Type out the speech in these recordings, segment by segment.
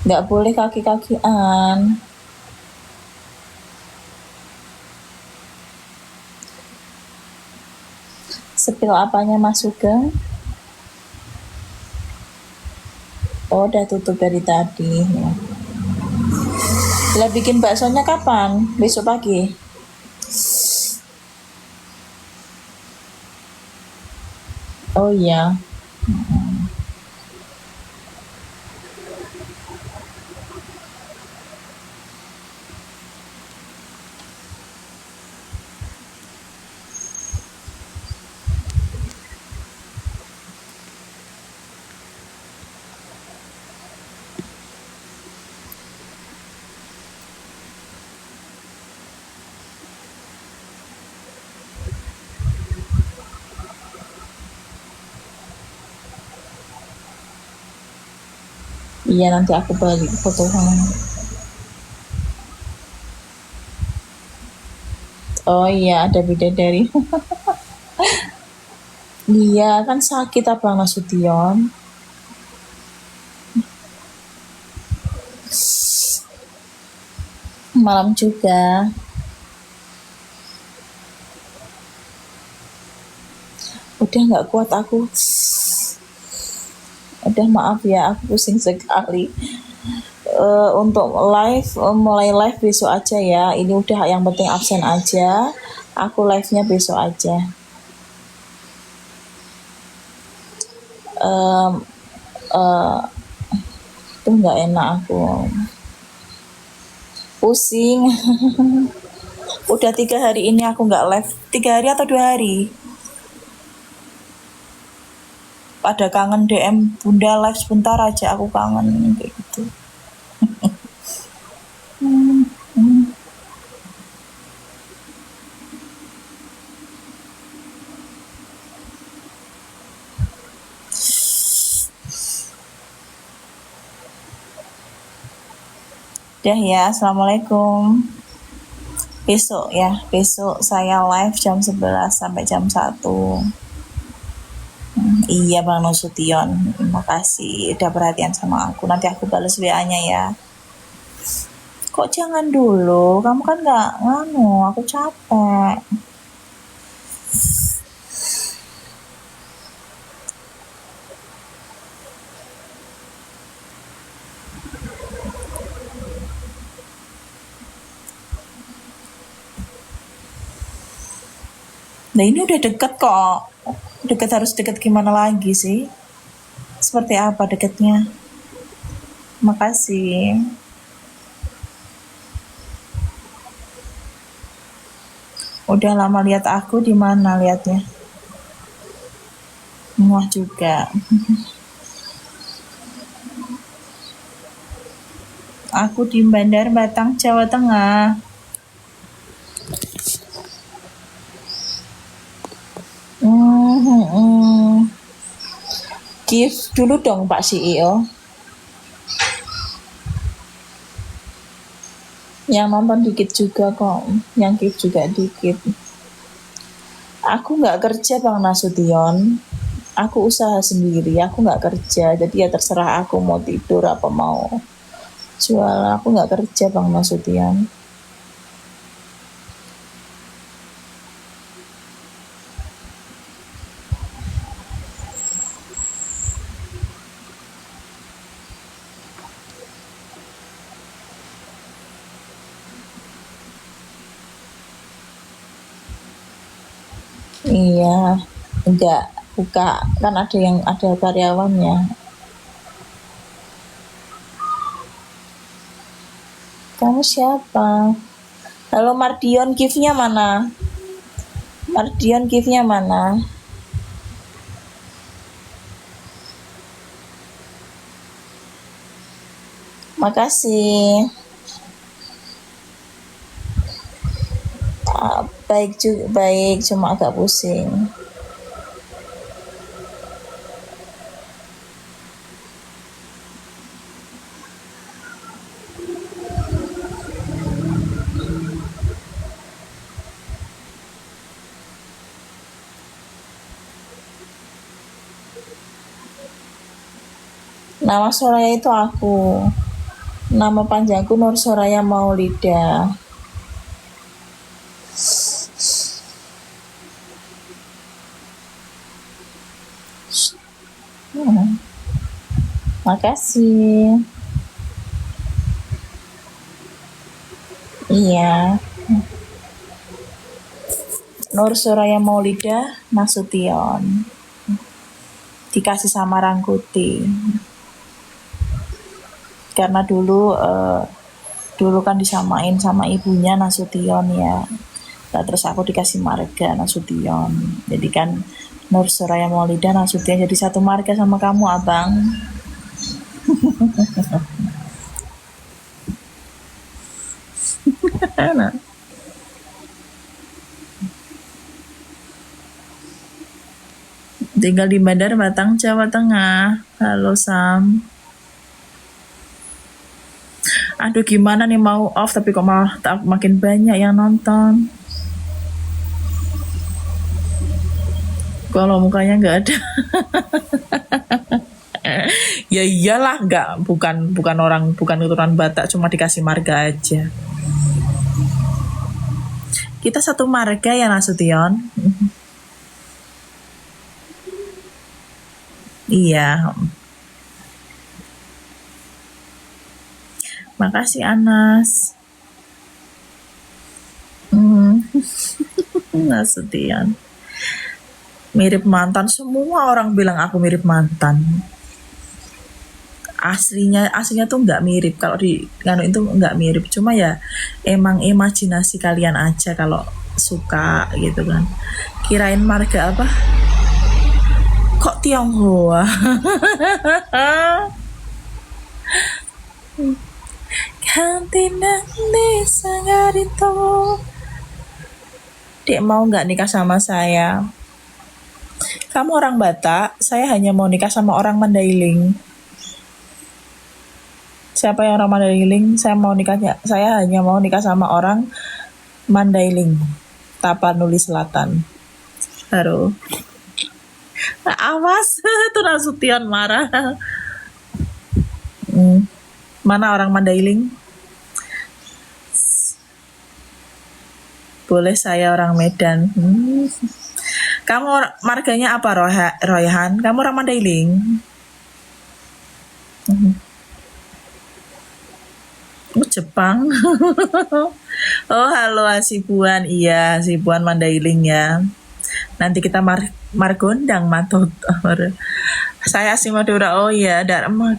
Nggak boleh kaki-kakian. Sepil apanya Mas Sugeng? Oh, udah tutup dari tadi. Ya. Lah bikin baksonya kapan? Besok pagi? Oh iya. Iya, nanti aku balik foto sama. Oh iya, ada bidadari. Iya, kan sakit Abang Nasution. Malam juga. Udah nggak kuat aku. Udah maaf ya, aku pusing sekali. Untuk live, mulai live besok aja ya. Ini udah yang penting absen aja. Aku live-nya besok aja. Itu nggak enak aku. Pusing. Udah 3 hari ini aku nggak live. 3 hari atau 2 hari? Pada kangen DM Bunda live sebentar aja, aku kangen kayak gitu. Udah ya, assalamualaikum. Besok ya, besok saya live jam 11 sampai jam 1. Iya Bang Nasution, makasih udah perhatian sama aku. Nanti aku balas WA-nya ya. Kok jangan dulu, kamu kan gak nganu, aku capek. Nah ini udah deket kok. Deket harus deket gimana lagi sih? Seperti apa deketnya? Makasih. Udah lama lihat aku, di mana lihatnya? Muah juga. Aku di Bandar Batang, Jawa Tengah. Give dulu dong Pak CEO. Yang nonton dikit juga kok. Yang give juga dikit. Aku nggak kerja Bang Nasution. Aku usaha sendiri. Aku nggak kerja. Jadi ya terserah aku mau tidur apa mau jual. Aku nggak kerja Bang Nasution. Iya, enggak buka, kan ada yang ada karyawannya. Kamu siapa? Halo Mardion, gift-nya mana? Mardion, gift-nya mana? Makasih. Baik juga, baik, cuma agak pusing. Nama Soraya itu aku. Nama panjangku Nur Soraya Maulida. Makasih. Iya. Nur Soraya Maulida Nasution. Dikasih sama Rangkuti. Karena dulu kan disamain sama ibunya Nasution ya. Nah, terus aku dikasih marga Nasution. Jadi kan Nur Soraya Maulida Nasution jadi satu marga sama kamu, Abang. Nah. Tinggal di Bandar Batang, Jawa Tengah. Halo Sam. Aduh gimana nih mau off tapi kok malah makin banyak yang nonton. Kalau mukanya nggak ada. Ya iyalah, bukan keturunan Batak, cuma dikasih marga aja. Kita satu marga ya Nasution. Iya. Makasih Anas. Nasution. Mirip mantan, semua orang bilang aku mirip mantan. Aslinya tuh nggak mirip, kalau di nganu itu nggak mirip, cuma ya emang imajinasi kalian aja kalau suka gitu kan. Kirain marga apa? Kok Tionghoa? Ganti nanti sangarito. Dek mau nggak nikah sama saya? Kamu orang Batak, saya hanya mau nikah sama orang Mandailing. Siapa yang orang Mandailing? Saya hanya mau nikah sama orang Mandailing, Tapanuli Selatan. Baru. Awas, itu Nasution marah. Mana orang Mandailing? Boleh, saya orang Medan. Kamu marganya apa, Royhan? Kamu orang Mandailing? Jepang. Oh halo Asibuan. Iya, Asibuan Mandailing ya. Nanti kita margondang matot. Saya asli Madura. Oh iya, dak remah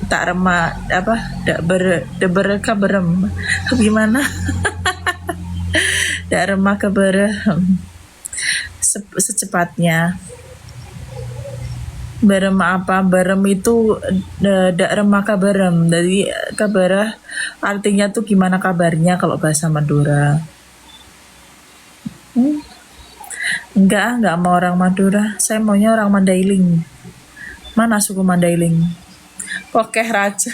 tak remah apa? Dak berkaberem. Gimana? Dak remah kaberem. Secepatnya. Berem apa? Berem itu dak remah kaberem. Jadi kabarah artinya tuh gimana kabarnya kalau bahasa Madura. Enggak mau orang Madura. Saya maunya orang Mandailing. Mana suku Mandailing? Kokeh Raja.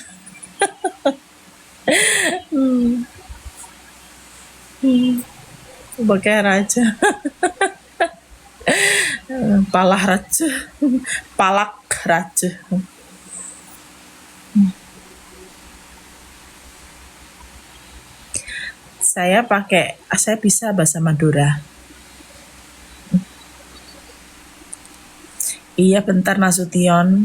Kokeh Raja. Palah Raja. Palak Raja. Saya bisa bahasa Madura. Iya bentar Nasution.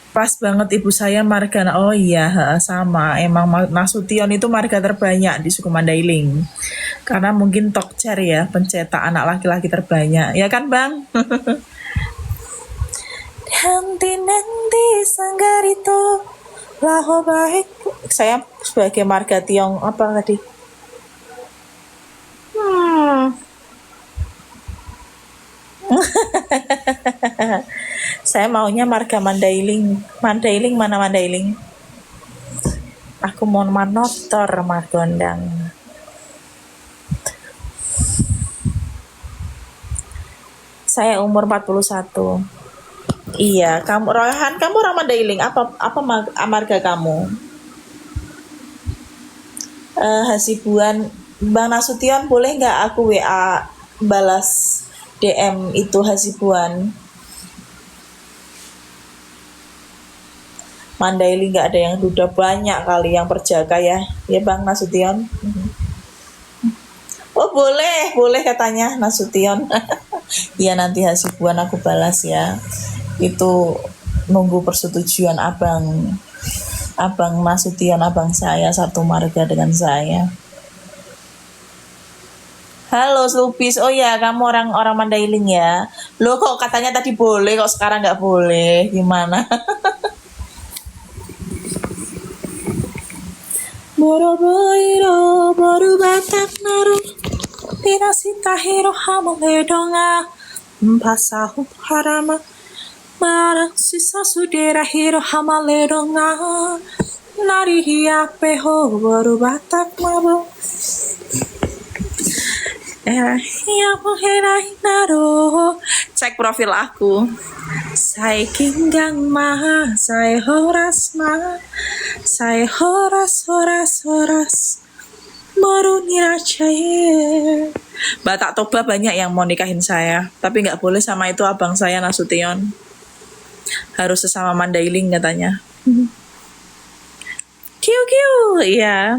Pas banget ibu saya marga. Oh iya sama. Emang Nasution itu marga terbanyak di suku Mandailing. Karena mungkin Tokcer ya, pencetak anak laki-laki terbanyak. Ya kan Bang? Nanti sanggarito laho baik. Saya sebagai marga Tiong apa tadi? Saya maunya marga Mandailing. Mandailing mana Mandailing? Aku mau manotor margondang. Saya umur 41. Iya, kamu Royhan, kamu orang Mandailing. Apa marga kamu? Hasibuan Bang Nasution, boleh nggak aku WA balas DM itu Hasibuan? Mandailing nggak ada yang duda, banyak kali yang perjaka ya Bang Nasution. Oh boleh katanya Nasution. Iya nanti Hasibuan aku balas ya. Itu nunggu persetujuan abang Nasution, abang saya satu marga dengan saya. Halo Slupis, oh ya kamu orang Mandailing ya. Loh kok katanya tadi boleh, kok sekarang nggak boleh, gimana? Boroboiro boru batak naru pinasita hiro hamaledonga pasahu harama marang sisa sudera hiro hamaledonga nari hiapeho boru batak mabo cek profil aku. Saya kinggang maha, saya horas maha, saya horas baru niracaya. Batak Toba banyak yang mau nikahin saya, tapi nggak boleh sama itu abang saya Nasution. Harus sesama Mandailing katanya. Kiu, iya.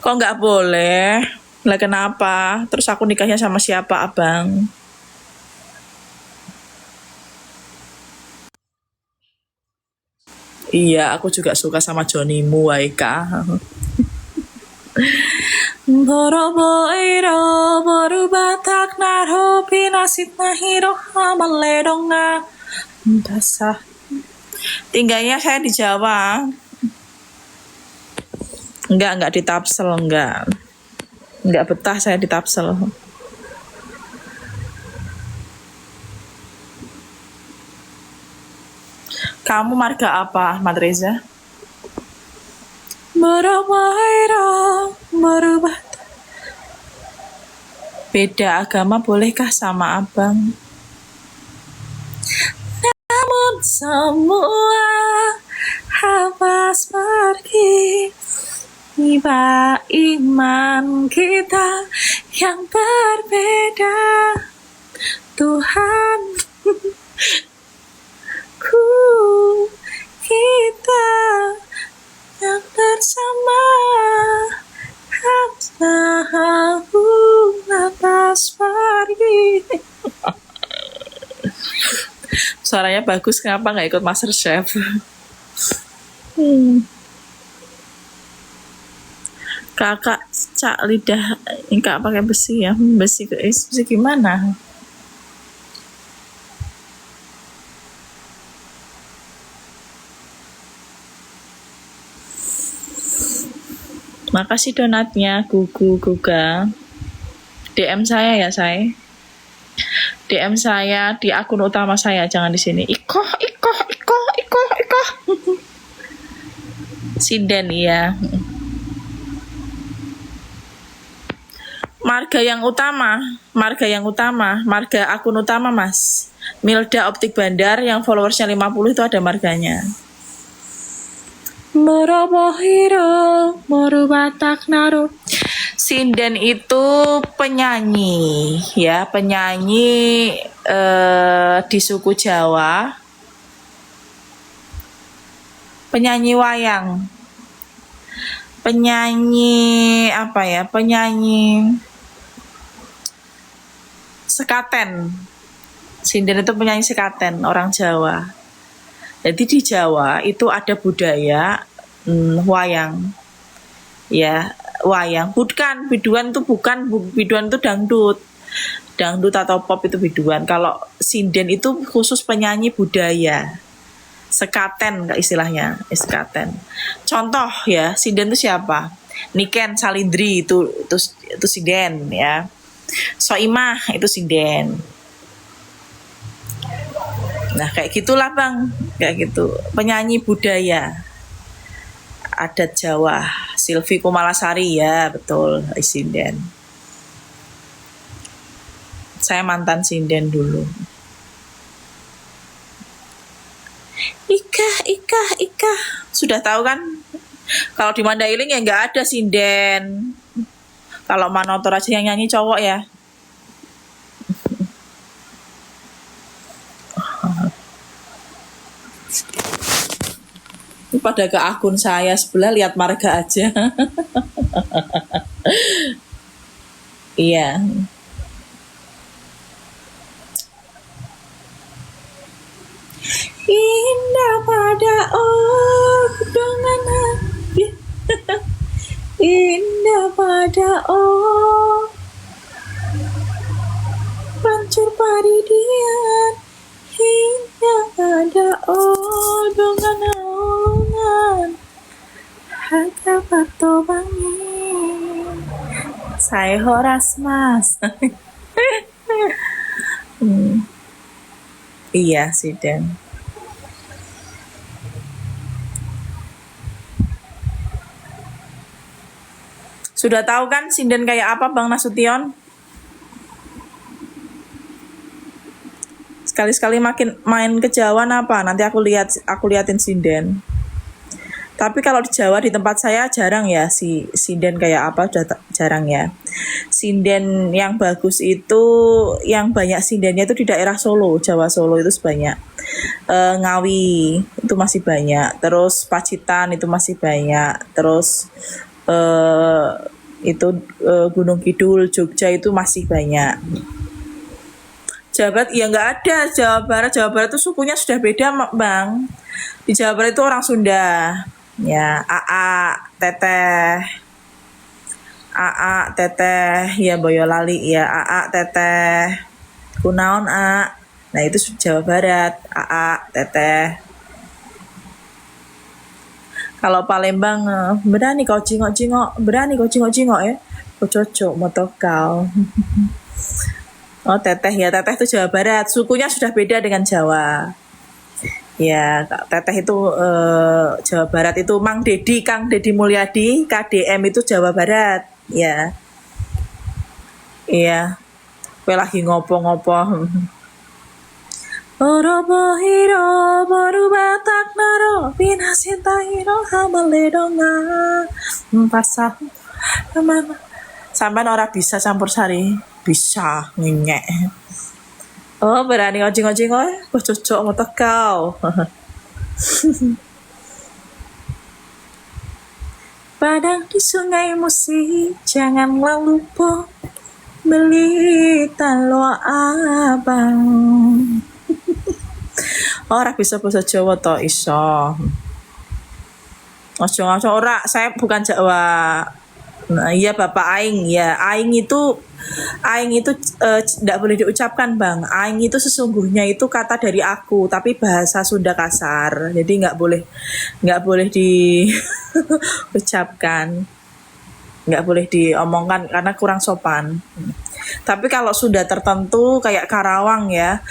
Kok nggak boleh? Lah kenapa? Terus aku nikahnya sama siapa abang? Iya, aku juga suka sama Johnny Muwaika. Boroboiro boru batak naro pinasit nahiro hamaledonga basah. Tinggalnya saya di Jawa. Enggak di Tapsel, enggak betah saya di Tapsel. Kamu marga apa, Ahmad Reza? Beda agama bolehkah sama abang? Namun semua habas pergi, tiba iman kita yang berbeda. Tuhan ku kita yang bersama tahu atas pergi. Suaranya bagus, kenapa nggak ikut MasterChef? Kakak cak lidah enggak pakai besi ya, besi gimana? Makasih donatnya Guga. DM saya ya saya. DM saya di akun utama saya, jangan di sini. Iko. Sinden ya. Marga yang utama, marga akun utama Mas. Milda Optik Bandar yang followersnya 50 itu ada marganya. Borobohiro, boru batak naru. Sinden itu penyanyi ya, di suku Jawa. Penyanyi wayang. Penyanyi sekaten. Sinden itu penyanyi sekaten, orang Jawa. Jadi di Jawa itu ada budaya wayang. Ya, wayang. Bukan, biduan itu dangdut. Dangdut atau pop itu biduan. Kalau sinden itu khusus penyanyi budaya. Sekaten istilahnya, sekaten. Contoh ya, sinden itu siapa? Niken Salindri itu sinden ya. Soimah itu sinden. Nah kayak gitulah bang, kayak gitu. Penyanyi budaya adat Jawa, Silvi Kumalasari ya betul, sinden. Saya mantan sinden dulu. Ika. Sudah tahu kan? Kalau di Mandailing ya nggak ada sinden. Kalau Manotor aja yang nyanyi cowok ya. pada ke akun saya sebelah, lihat marga aja. Iya. Indah pada dengan hati. Indah pada pancur paridian. Indah pada dengan naungan. Harga patobangi. Saya horas mas. Iya sih Den. Sudah tahu kan sinden kayak apa Bang Nasution? Sekali-sekali main ke Jawa apa? Nanti aku liatin sinden. Tapi kalau di Jawa di tempat saya jarang ya si sinden kayak apa, udah jarang ya. Sinden yang bagus itu, yang banyak sindennya itu di daerah Solo, Jawa Solo itu sebanyak. Ngawi itu masih banyak. Terus Pacitan itu masih banyak. Terus itu Gunung Kidul, Jogja itu masih banyak. Jawa Barat ya nggak ada. Jawa Barat itu sukunya sudah beda Bang. Di Jawa Barat itu orang Sunda. Ya, teteh, ya Boyolali, ya teteh, kunaon nah itu Jawa Barat, teteh. Kalau Palembang, berani kau cingok-cingok ya, kau cocok motokau. Oh teteh ya, teteh itu Jawa Barat, sukunya sudah beda dengan Jawa. Ya, teteh itu Jawa Barat itu Mang Dedi, Kang Dedi Mulyadi, KDM itu Jawa Barat, ya. Iya. Kowe lagi ngopo-ngopo. Oro bohiro boru batak naro pinasinta hiro hamaledonga pasah kemana sampai ora bisa campur sari bisa ngenyek. Oh berani ngojing-ngojing kok cocok ngotot kau. Padang di sungai Musi janganlah lupa beli talo abang. Ora bisa bahasa Jawa to iso. Ojo ora, saya bukan Jawa. Nah, iya Bapak Aing ya. Aing itu tidak boleh diucapkan Bang. Aing itu sesungguhnya itu kata dari aku, tapi bahasa Sunda kasar. Jadi nggak boleh diucapkan. Nggak boleh diomongkan karena kurang sopan. Tapi kalau sudah tertentu kayak Karawang ya,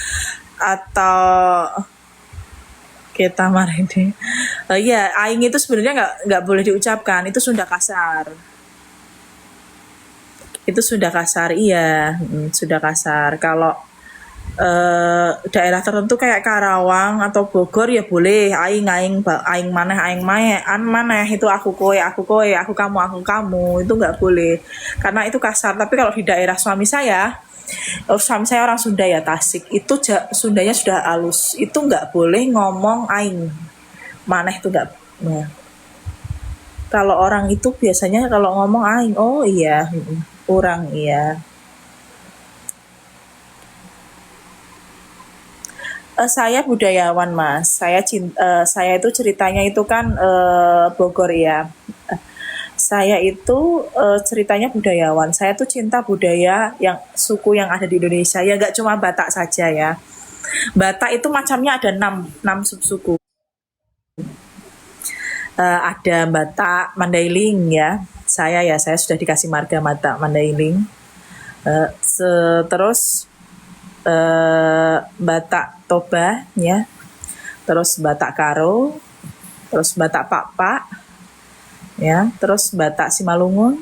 atau kita kemarin deh. Ya, aing itu sebenarnya nggak boleh diucapkan. Itu Sunda kasar. Itu Sunda kasar, iya, Sunda kasar. Kalau daerah tertentu kayak Karawang atau Bogor ya boleh aing maneh itu aku kowe, aku kamu itu nggak boleh karena itu kasar. Tapi kalau di daerah suami saya orang Sunda ya Tasik itu Sundanya sudah halus, itu nggak boleh ngomong aing maneh itu nggak. Nah, kalau orang itu biasanya kalau ngomong aing oh iya kurang iya. Saya budayawan Mas, saya itu ceritanya itu kan Bogor ya. Saya itu ceritanya budayawan. Saya tuh cinta budaya yang suku yang ada di Indonesia. Ya nggak cuma Batak saja ya. Batak itu macamnya ada 6 subsuku. Ada Batak Mandailing ya. Saya sudah dikasih marga Batak Mandailing. Terus Batak Toba ya. Terus Batak Karo. Terus Batak Pak. Ya, terus Batak Simalungun,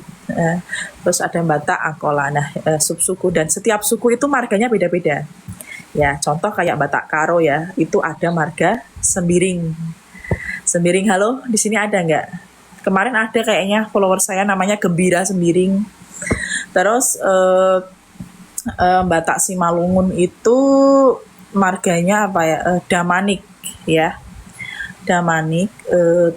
terus ada Batak Angkola. Nah, subsuku dan setiap suku itu marganya beda-beda. Ya, contoh kayak Batak Karo ya, itu ada marga Sembiring. Sembiring, halo, di sini ada nggak? Kemarin ada kayaknya follower saya namanya Gembira Sembiring. Terus Batak Simalungun itu marganya apa ya? Damanik ya. Damanik,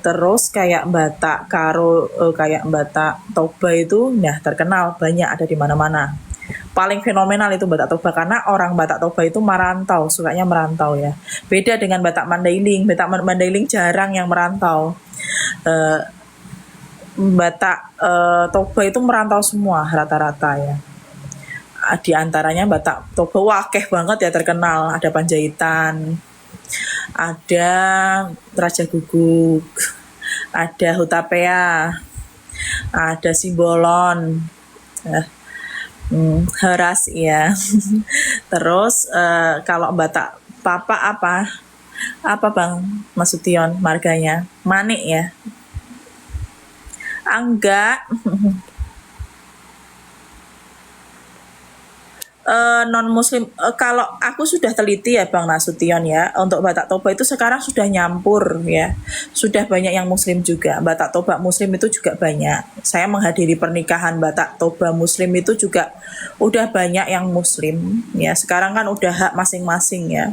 terus kayak Batak Karo, kayak Batak Toba itu nah terkenal banyak ada di mana-mana. Paling fenomenal itu Batak Toba karena orang Batak Toba itu merantau, sukanya merantau ya. Beda dengan Batak Mandailing. Batak Mandailing jarang yang merantau. Eh, Batak Toba itu merantau semua rata-rata ya. Di antaranya Batak Toba wakeh banget ya terkenal. Ada Panjaitan, ada Raja Guguk, ada Hutapea, ada Simbolon, Heras ya. Terus kalau Batak Papa apa Bang Masution marganya? Manik ya? Enggak. Non muslim kalau aku sudah teliti ya Bang Nasution ya, untuk Batak Toba itu sekarang sudah nyampur ya, sudah banyak yang muslim juga. Batak Toba muslim itu juga banyak. Saya menghadiri pernikahan Batak Toba muslim itu juga udah banyak yang muslim ya. Sekarang kan udah hak masing-masing ya,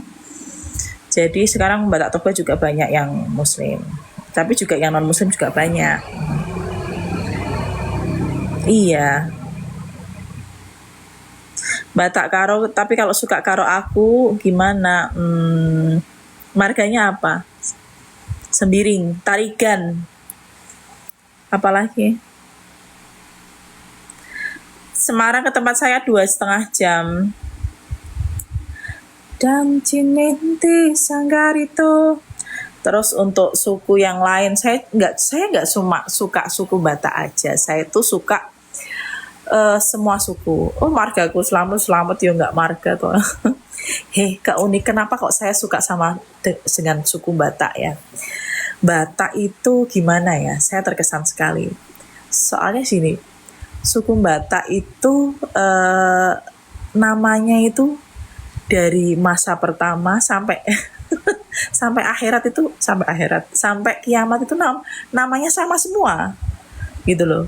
jadi sekarang Batak Toba juga banyak yang muslim, tapi juga yang non muslim juga banyak. Iya, Batak Karo, tapi kalau suka karo aku gimana? Marganya apa? Sembiring, tarigan, apalagi? Semarang ke tempat saya 2,5 jam. Dan Cininti Sanggarito. Terus untuk suku yang lain, saya nggak cuma suka suku Batak aja. Saya tuh suka semua suku. Oh, margaku selamat ya nggak marga tuh. Heh, unik. Kenapa kok saya suka sama dengan suku Batak ya? Batak itu gimana ya? Saya terkesan sekali. Soalnya sini, suku Batak itu namanya itu dari masa pertama sampai sampai akhirat itu, sampai kiamat itu namanya sama semua gitu loh.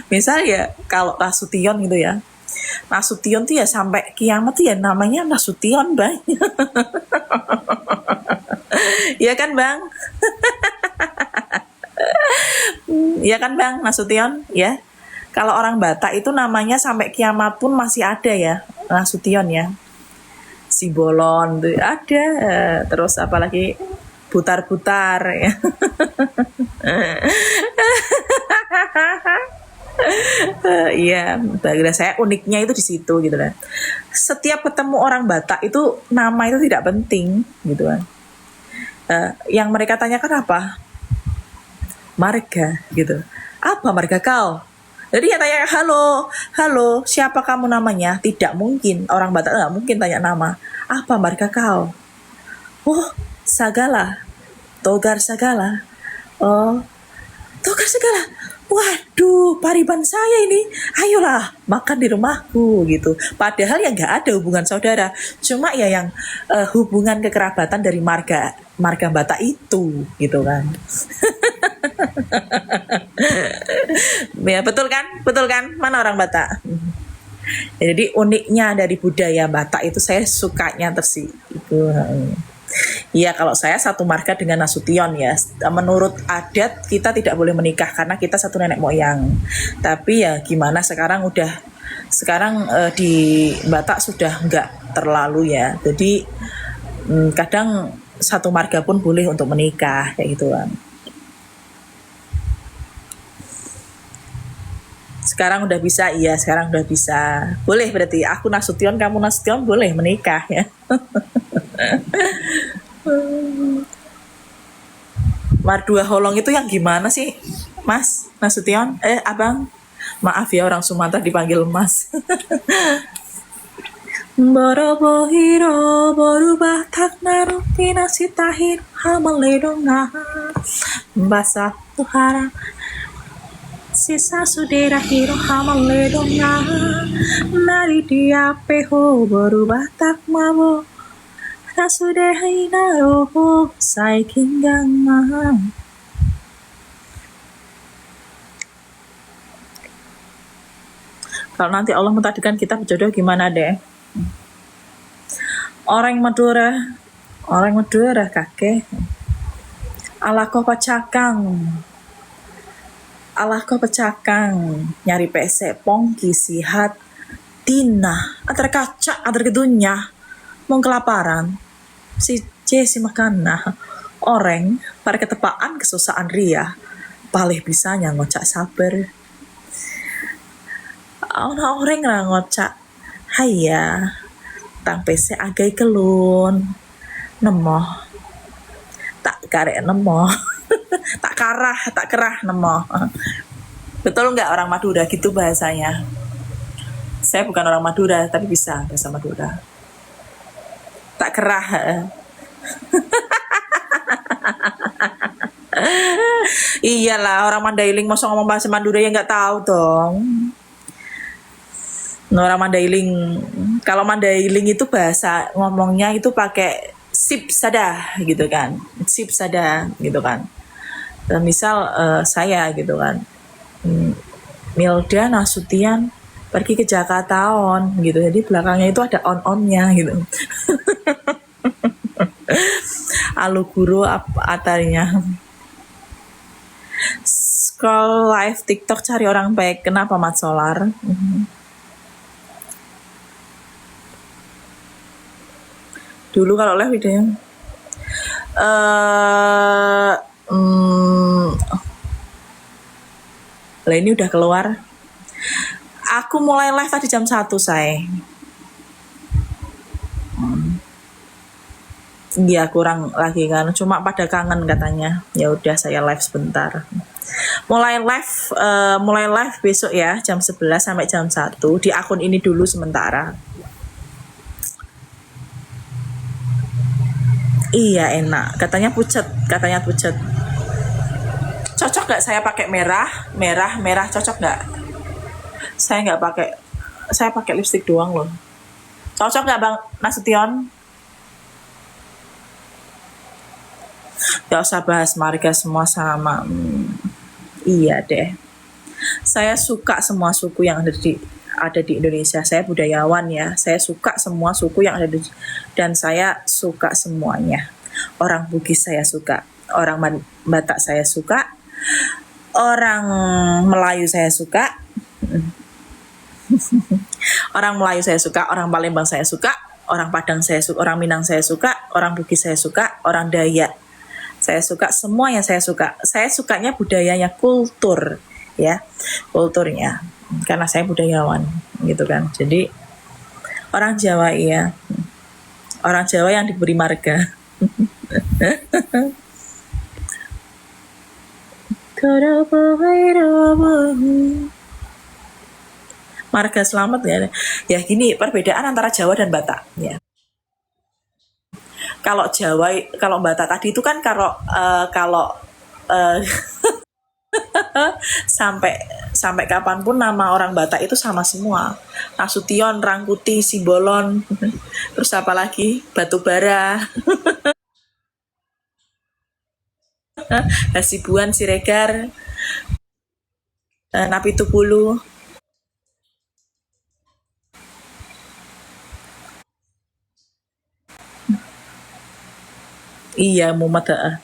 Misal ya kalau Nasution gitu ya, Nasution tuh ya sampai kiamat tuh ya namanya Nasution Bang. Iya kan Bang? Iya kan Bang Nasution ya. Kalau orang Batak itu namanya sampai kiamat pun masih ada ya, Nasution ya. Simbolon tuh ada, terus apalagi butar-butar ya. Iya, bagi saya uniknya itu di situ gitu kan. Setiap ketemu orang Batak itu nama itu tidak penting gitu kan. Yang mereka tanyakan apa? Marga gitu. Apa marga kau? Jadi ya tanya halo, siapa kamu namanya? Tidak mungkin, orang Batak nggak mungkin tanya nama. Apa marga kau? Oh, Sagala, Togar Sagala. Oh, Togar Sagala. Waduh, pariban saya ini. Ayolah, makan di rumahku gitu. Padahal ya nggak ada hubungan saudara. Cuma ya yang hubungan kekerabatan dari marga Batak itu gitu kan. Ya betul kan? Mana orang Batak? Jadi uniknya dari budaya Batak itu saya sukanya itu. Iya, kalau saya satu marga dengan Nasution ya. Menurut adat kita tidak boleh menikah karena kita satu nenek moyang. Tapi ya gimana sekarang di Batak sudah nggak terlalu ya. Jadi kadang satu marga pun boleh untuk menikah kayak gitu kan. Sekarang udah bisa, iya sekarang udah bisa. Boleh berarti aku Nasution, kamu Nasution boleh menikah ya. Mardua Holong itu yang gimana sih Mas Nasution? Abang, maaf ya orang Sumatera dipanggil Mas. Borobohiro borubah tak naruti nasi tahir hamaledonga basah tuharang sisa sudera hiro hamaledonga nari dia peho borubah tak mabo rasudehina roho saikinganga. Kalau nanti Allah mentakdirkan kita berjodoh gimana deh? Orang Madura, Orang Madura kakek. Alako pacakang. Alako pacakang. Nyari pese pongki sihat. Tina. Antar kaca, antar kedunya. Mau kelaparan. Si C si makana. Orang pada ketepaan kesusahan ria. Palih bisanya ngocak sabar. Ana orang lah ngocak. Haya. Tang pese agai kelun. Nemoh. Tak karek nemoh. tak kerah nemoh. Betul nggak orang Madura gitu bahasanya? Saya bukan orang Madura tapi bisa bahasa Madura. Tak kerah. Iyalah orang Mandailing masa ngomong bahasa Madura ya nggak tahu dong. Orang Mandailing, kalau Mandailing itu bahasa ngomongnya itu pakai sip sada gitu kan, sip sada gitu kan. Dan misal saya gitu kan, Milda Nasution pergi ke Jakarta on gitu, jadi belakangnya itu ada on-onnya gitu. Alu guru atarinya. Scroll live TikTok cari orang baik, kenapa Mat Solar? Dulu kalau live videonya lah ini udah keluar. Aku mulai live tadi jam 1 saya. Iya kurang lagi kan, cuma pada kangen katanya. Ya udah saya live sebentar. Mulai live besok ya jam 11 sampai jam 1 di akun ini dulu sementara. Iya enak, katanya pucet. Cocok nggak saya pakai merah cocok nggak? Saya pakai lipstick doang loh. Cocok nggak Bang Nasution? Gak usah bahas marga semua sama. Iya deh. Saya suka semua suku yang ada di Indonesia. Saya budayawan ya. Saya suka semua suku yang ada dan saya suka semuanya. Orang Bugis saya suka, orang Batak saya suka, orang Melayu saya suka. Orang Melayu saya suka, orang Palembang saya suka, orang Padang saya suka, orang Minang saya suka, orang Bugis saya suka, orang Dayak saya suka, semua yang saya suka. Saya sukanya budayanya, kultur ya, kulturnya. Karena saya budayawan gitu kan. Jadi orang Jawa iya. Orang Jawa yang diberi marga. Marga selamat ya. Ya gini perbedaan antara Jawa dan Batak ya. Kalau Jawa, kalau Batak tadi itu kan kalau sampai kapanpun nama orang Batak itu sama semua. Nasution, Rangkuti, Simbolon, terus apa lagi? Batubara, Hasibuan, Siregar, Napitupulu. Iya, Muhammad.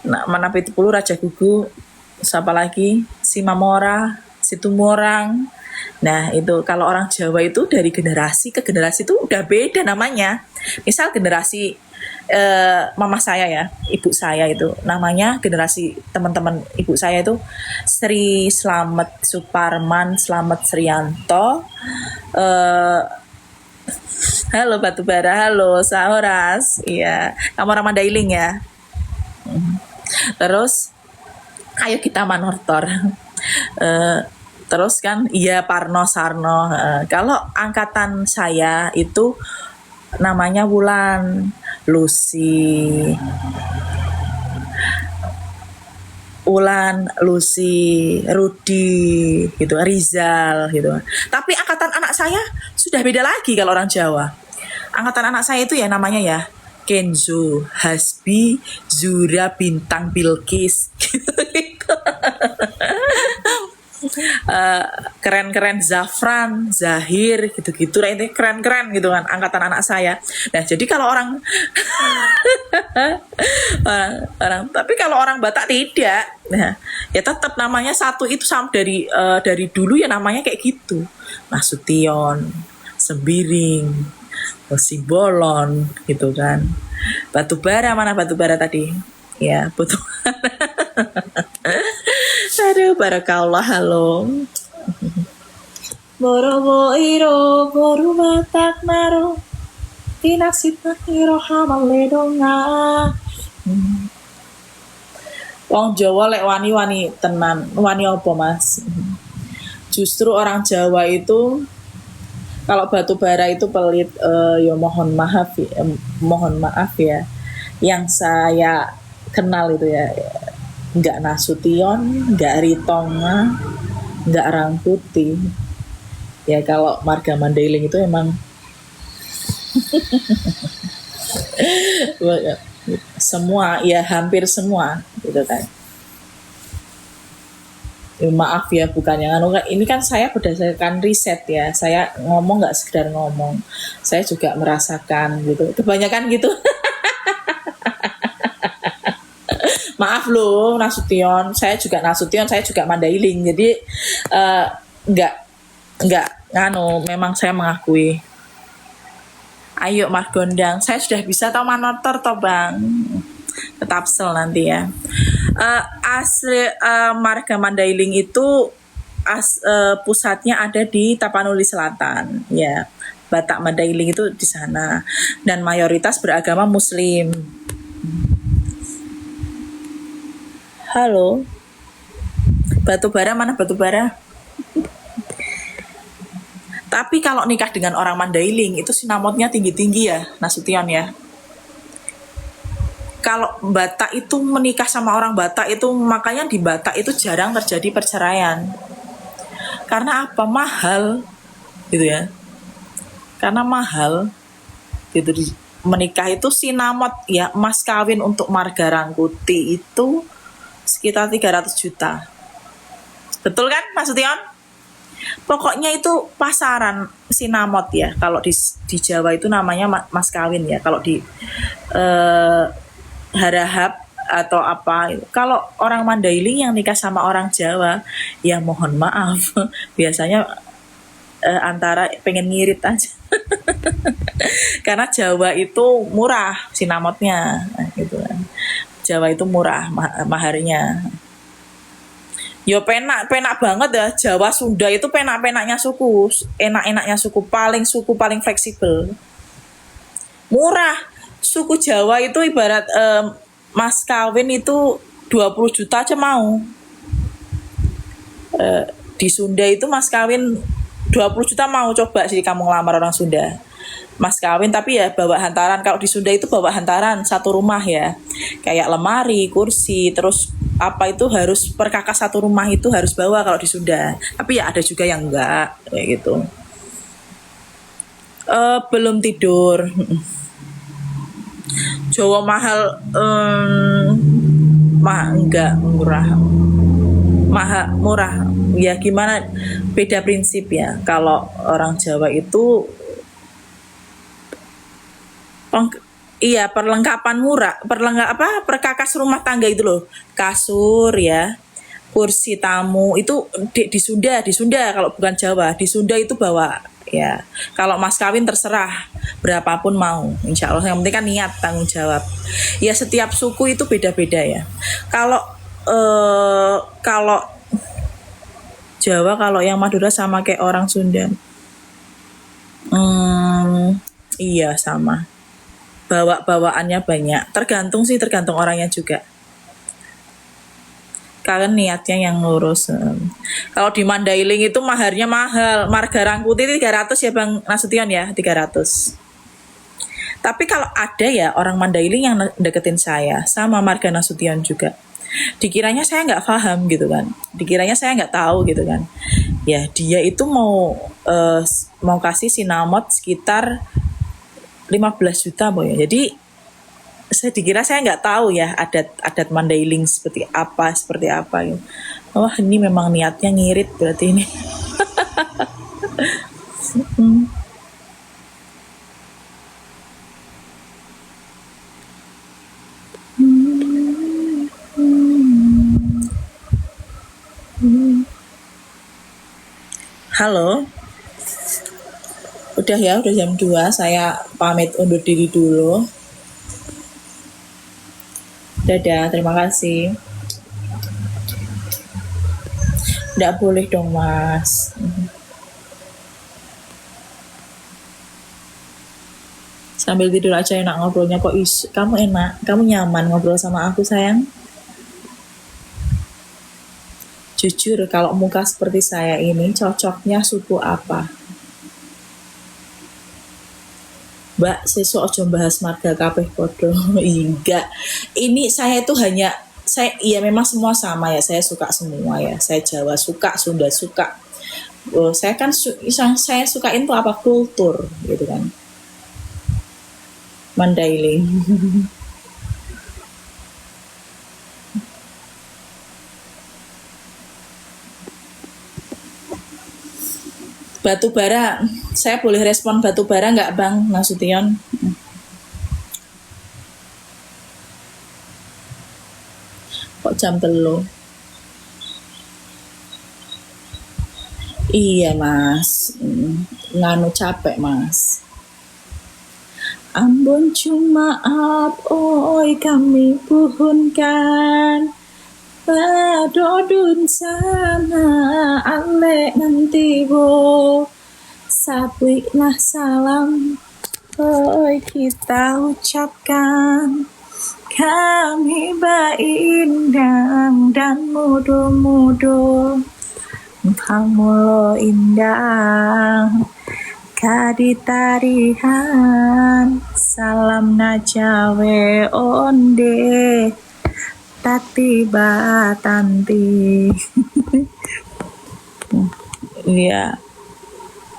Napitupulu, Raja Gugu, siapa lagi? Simamora, Situmorang. Nah itu kalau orang Jawa itu dari generasi ke generasi itu udah beda namanya. Misal generasi mama saya ya, ibu saya itu namanya, generasi teman-teman ibu saya itu Sri Slamet Suparman, Slamet Srianto, halo Batubara, halo Sahoras, iya kamu orang Mandailing ya. Terus ayo kita manortor. Terus kan iya Parno Sarno. Kalau angkatan saya itu namanya Wulan, Lucy, Rudi gitu, Rizal gitu. Tapi angkatan anak saya sudah beda lagi kalau orang Jawa. Angkatan anak saya itu ya namanya ya Kenzo, Hasbi, Zura, Bintang, Bilkis gitu. keren-keren, Zafran, Zahir, gitu-gitu lah, itu keren-keren gitu kan angkatan anak saya. Nah jadi kalau orang tapi kalau orang Batak tidak, nah ya tetap namanya satu itu sama dari dulu ya namanya kayak gitu, Nasution, Sembiring, Sibolon gitu kan. Batubara, mana Batubara tadi? Ya, betul. Aduh, barakallah, halo. Boro iro, boru Batak naro, tinaksit iro hamal ledonga. Wong Jawa lek wani-wani tenan, wani apa Mas? Justru orang Jawa itu kalau batu bara itu pelit, ya mohon maaf ya. Yang saya kenal itu ya, nggak Nasution, nggak Ritonga, nggak Rangkuti. Ya kalau marga Mandailing itu emang semua, ya hampir semua gitu kan. Ya, maaf ya, bukan yang ini kan saya berdasarkan riset ya, saya ngomong nggak sekedar ngomong, saya juga merasakan gitu, kebanyakan gitu. Maaf loh Nasution, saya juga Mandailing, jadi nggak memang saya mengakui. Ayo Margondang, saya sudah bisa tau manotor toh bang, ketapsel nanti ya. Asli marga Mandailing itu pusatnya ada di Tapanuli Selatan ya. Batak Mandailing itu di sana dan mayoritas beragama Muslim. Halo, Batubara, mana Batubara? Tapi kalau nikah dengan orang Mandailing itu sinamotnya tinggi-tinggi ya, Nasution ya. Kalau Batak itu menikah sama orang Batak itu, makanya di Batak itu jarang terjadi perceraian. Karena apa? Mahal gitu ya. Karena mahal gitu, menikah itu sinamot ya, mas kawin untuk marga Rangkuti itu sekitar 300 juta. Betul kan Nasution? Pokoknya itu pasaran sinamot ya. Kalau di Jawa itu namanya mas kawin ya. Kalau di harahap atau apa. Kalau orang Mandailing yang nikah sama orang Jawa, ya mohon maaf, biasanya antara pengen ngirit aja. Karena Jawa itu murah sinamotnya, gitu kan. Jawa itu murah maharnya. Yo penak banget ya, Jawa Sunda itu penak-penaknya suku, enak-enaknya suku paling fleksibel, murah. Suku Jawa itu ibarat mas kawin itu 20 juta aja mau. Di Sunda itu mas kawin 20 juta mau, coba sih kamu ngelamar orang Sunda. Mas kawin tapi ya bawa hantaran. Kalau di Sunda itu bawa hantaran satu rumah ya, kayak lemari, kursi, terus apa itu harus perkakas satu rumah itu harus bawa kalau di Sunda. Tapi ya ada juga yang enggak kayak gitu. Belum tidur. Jawa mahal, enggak murah ya, gimana, beda prinsip ya. Kalau orang Jawa itu iya perlengkapan murah, perkakas rumah tangga itu loh, kasur ya, kursi tamu itu di Sunda kalau bukan Jawa, di Sunda itu bawa ya. Kalau mas kawin terserah berapapun mau, insya Allah yang penting kan niat, tanggung jawab ya. Setiap suku itu beda-beda ya. Kalau Jawa, kalau yang Madura sama kayak orang Sunda, iya sama, bawaannya banyak, tergantung orangnya juga. Kalian niatnya yang lurus. Kalau di Mandailing itu maharnya mahal. Marga Rangkuti 300 ya Bang Nasution ya, 300. Tapi kalau ada ya orang Mandailing yang deketin saya sama marga Nasution juga, dikiranya saya nggak paham gitu kan, dikiranya saya nggak tahu gitu kan. Ya dia itu mau kasih sinamot sekitar 15 juta boy. Jadi saya dikira saya nggak tahu ya adat Mandailing seperti apa gitu. Wah, ini memang niatnya ngirit berarti ini. Halo, udah ya, udah jam 2, saya pamit undur diri dulu. Dadah, terima kasih. Nggak boleh dong, Mas. Sambil tidur aja enak ngobrolnya kok. Kamu enak, kamu nyaman ngobrol sama aku, sayang. Jujur, kalau muka seperti saya ini cocoknya suku apa? Mbak, sesuk ojo bahas marga kabeh podo. Enggak. Ini saya itu hanya iya memang semua sama ya. Saya suka semua ya. Saya Jawa suka, Sunda suka. Saya kan yang saya sukain tuh apa kultur gitu kan. Mandailing. Batu bara, saya boleh respon batu bara nggak Bang Nasution? Kok jam telu? Iya Mas, nganu capek Mas. Ambon cuma oi kami puhunkan Padodun sana ale nanti wo Sabiklah salam oi kita ucapkan Kami baindang dan mudo-mudo Kamu lo indah kaditarihan salam najawe onde tatiba tanti. Iya.